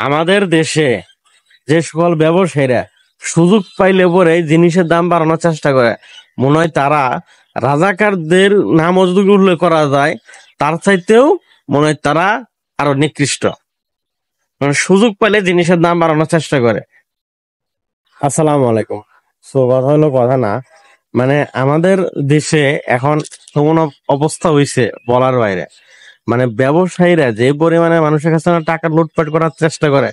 আমাদের দেশে যে সকল ব্যবসায়ীরা সুযোগ পাইলে পরে জিনিসের দাম বাড়ানোর চেষ্টা করে, মনে হয় তারা রাজাকারদের নাম যদি উল্লেখ করা যায় তার চাইতেও মনে হয় তারা আরো নিকৃষ্ট। মানে সুযোগ পাইলে জিনিসের দাম বাড়ানোর চেষ্টা করে। আসসালামু আলাইকুম। কথা হলো কথা না, মানে আমাদের দেশে এখন এমন অবস্থা হয়েছে বলার বাইরে। মানে ব্যবসায়ীরা যে পরিমাণে মানুষের কাছে টাকা লুটপাট করার চেষ্টা করে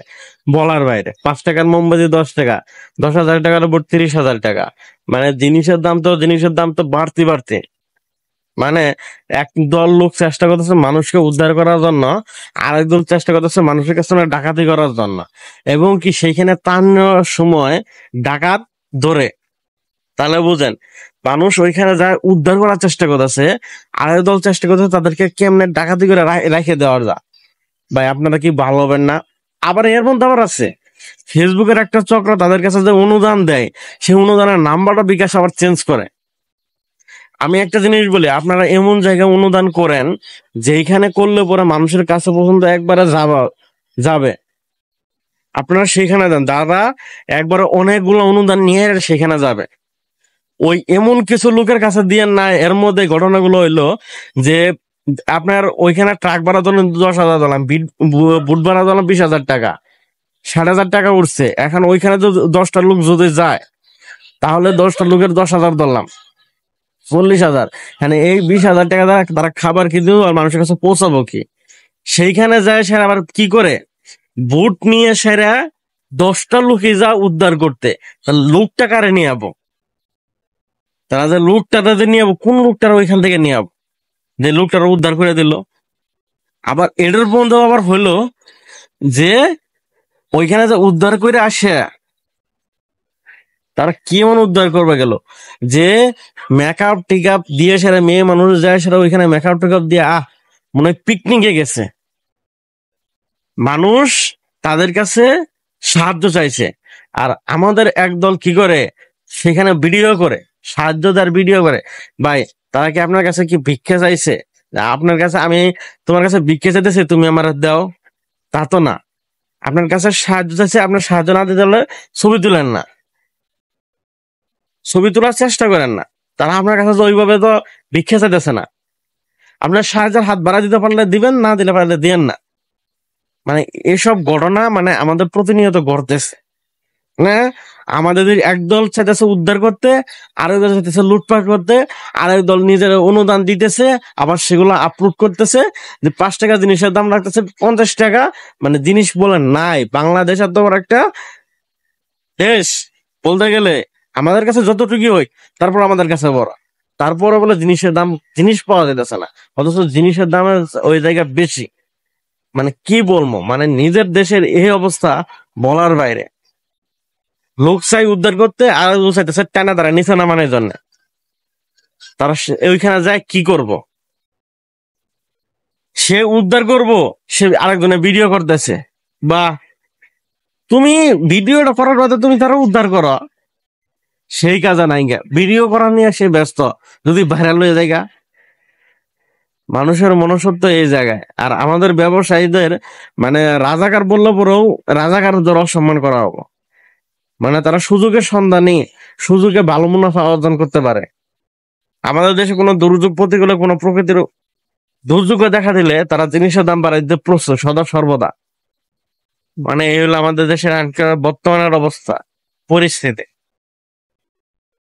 বলার বাইরে। 5 টাকার মোমবাতি 10 টাকা, 10,000 টাকার উপর 30,000 টাকা। মানে জিনিসের দাম তো বাড়তি বাড়তি। মানে এক দল লোক চেষ্টা করতেছে মানুষকে উদ্ধার করার জন্য, আরেক দল চেষ্টা করতেছে মানুষের কাছে ডাকাতি করার জন্য, এবং কি সেইখানে তার সময় ডাকাত ধরে। তাহলে বুঝেন, মানুষ ওইখানে যায় উদ্ধার করার চেষ্টা করতেছে, আরেক দল চেষ্টা করতেছে তাদেরকে কেমনে ডাকাতি করে রেখে দেওয়ার যা। ভাই আপনারা কি ভালো হবেন না? আবার এর মধ্যে আবার আছে ফেসবুকের একটা চক্র, তাদের কাছে যে অনুদান দেয় সেই অনুদানের নাম্বারটা বিকাশ আবার চেঞ্জ করে। আমি একটা জিনিস বলি, আপনারা এমন জায়গায় অনুদান করেন যেখানে করলে পরে মানুষের কাছে পর্যন্ত একবারে যাবে। আপনারা সেখানে দেন, দাদা একবারে অনেকগুলো অনুদান নিয়ে সেখানে যাবে। ওই এমন কিছু লোকের কাছে দিয়েন না। এর মধ্যে ঘটনাগুলো হইলো যে আপনার ওইখানে ট্রাক ভাড়া দিলেন 10,000 দিলাম, বুট ভাড়া দিলাম 20,000 টাকা, 60,000 টাকা উঠছে। এখন ওইখানে যদি 10টা লোক যদি যায় তাহলে 10টা লোকের 10,000 ধরলাম, 40,000। মানে এই 20,000 টাকা তারা খাবার কি দেবো আর মানুষের কাছে পৌঁছাবো কি? সেইখানে যায় সেরা আবার কি করে, বুট নিয়ে সেরা 10টা লোকই যা উদ্ধার করতে, লোকটা কারে নিয়ে যাবো? তারা যে লোকটাতে নিয়ে যাবো, কোন লোকটারা ওইখান থেকে নিয়ে যাবো যে লোকটারা উদ্ধার করে দিল? আবার এটার পর্যন্ত আবার হইলো যে ওইখানে যে উদ্ধার করে আসে তারা কি এমন উদ্ধার করবে গেল যে মেকআপ টেকআপ দিয়ে সেরা মেয়ে মানুষ যায়, সেটা ওইখানে মেকআপ টেকআপ দিয়ে মনে হয় পিকনিকে গেছে। মানুষ তাদের কাছে সাহায্য চাইছে, আর আমাদের একদল কি করে সেখানে ভিডিও করে সাহায্য দেওয়ার ভিডিও করে। ভাই তারা কি আপনার কাছে কি ভিক্ষা চাইছে? আপনার কাছে আমি তোমার কাছে ভিক্ষা চাইতেছি তুমি আমার দাও, তা তো না। আপনার কাছে সাহায্য চাইছে, আপনার সাহায্য না দিতে হলে ছবি তুলেন না, ছবি তোলার চেষ্টা করেন না। তারা আপনার কাছে তো ওইভাবে তো ভিক্ষা চাইতেছে না। আপনার সাহায্যের হাত বাড়া দিতে পারলে দিবেন, না দিলে পারলে দিয়েন না। মানে এসব ঘটনা মানে আমাদের প্রতিনিয়ত ঘটতেছে। না, আমাদের একদল চাইতেছে উদ্ধার করতে, আরেক দল চাইতেছে লুটপাট করতে, আরেক দল নিজের অনুদান দিতেছে, আবার সেগুলো আপলোড করতেছে যে 5 টাকা জিনিসের দাম রাখতেছে 50 টাকা। মানে জিনিস বলেন নাই, বাংলাদেশ এত বড় একটা দেশ বলতে গেলে আমাদের কাছে যতটুকু হয় তারপর আমাদের কাছে বড়, তারপরে বলে জিনিসের দাম, জিনিস পাওয়া যেতেছে না, অথচ জিনিসের দাম ওই জায়গায় বেশি। মানে কি বলবো, মানে নিজের দেশের এই অবস্থা বলার বাইরে। লোক চাই উদ্ধার করতে, আর লোক চাইতেছে টানা তারা নিচে নামানোর জন্য। তারা ওইখানে যায় কি করব? সে উদ্ধার করব, সে আরেকজনে ভিডিও করতেছে। বা তুমি ভিডিওটা করার কথা তুমি তারা উদ্ধার করো, সেই কাজে নাই গা, ভিডিও করা নিয়ে সে ব্যস্ত, যদি ভাইরাল হয়ে যায় গা। মানুষের মনুষ্যত্ব এই জায়গায়। আর আমাদের ব্যবসায়ীদের মানে রাজাকার বললে পরেও রাজাকারদের অসম্মান করা হবো। মানে তারা সুযোগের সন্ধানী, সুযোগে ভালো মুনাফা অর্জন করতে পারে। আমাদের দেশে কোনো দুর্যোগ প্রতিকূলে কোনো প্রকৃতির দুর্যোগে দেখা দিলে তারা জিনিসের দাম বাড়াই দিতে প্রস্তুত সদা সর্বদা। মানে এই হলো আমাদের দেশের বর্তমানের অবস্থা, পরিস্থিতি।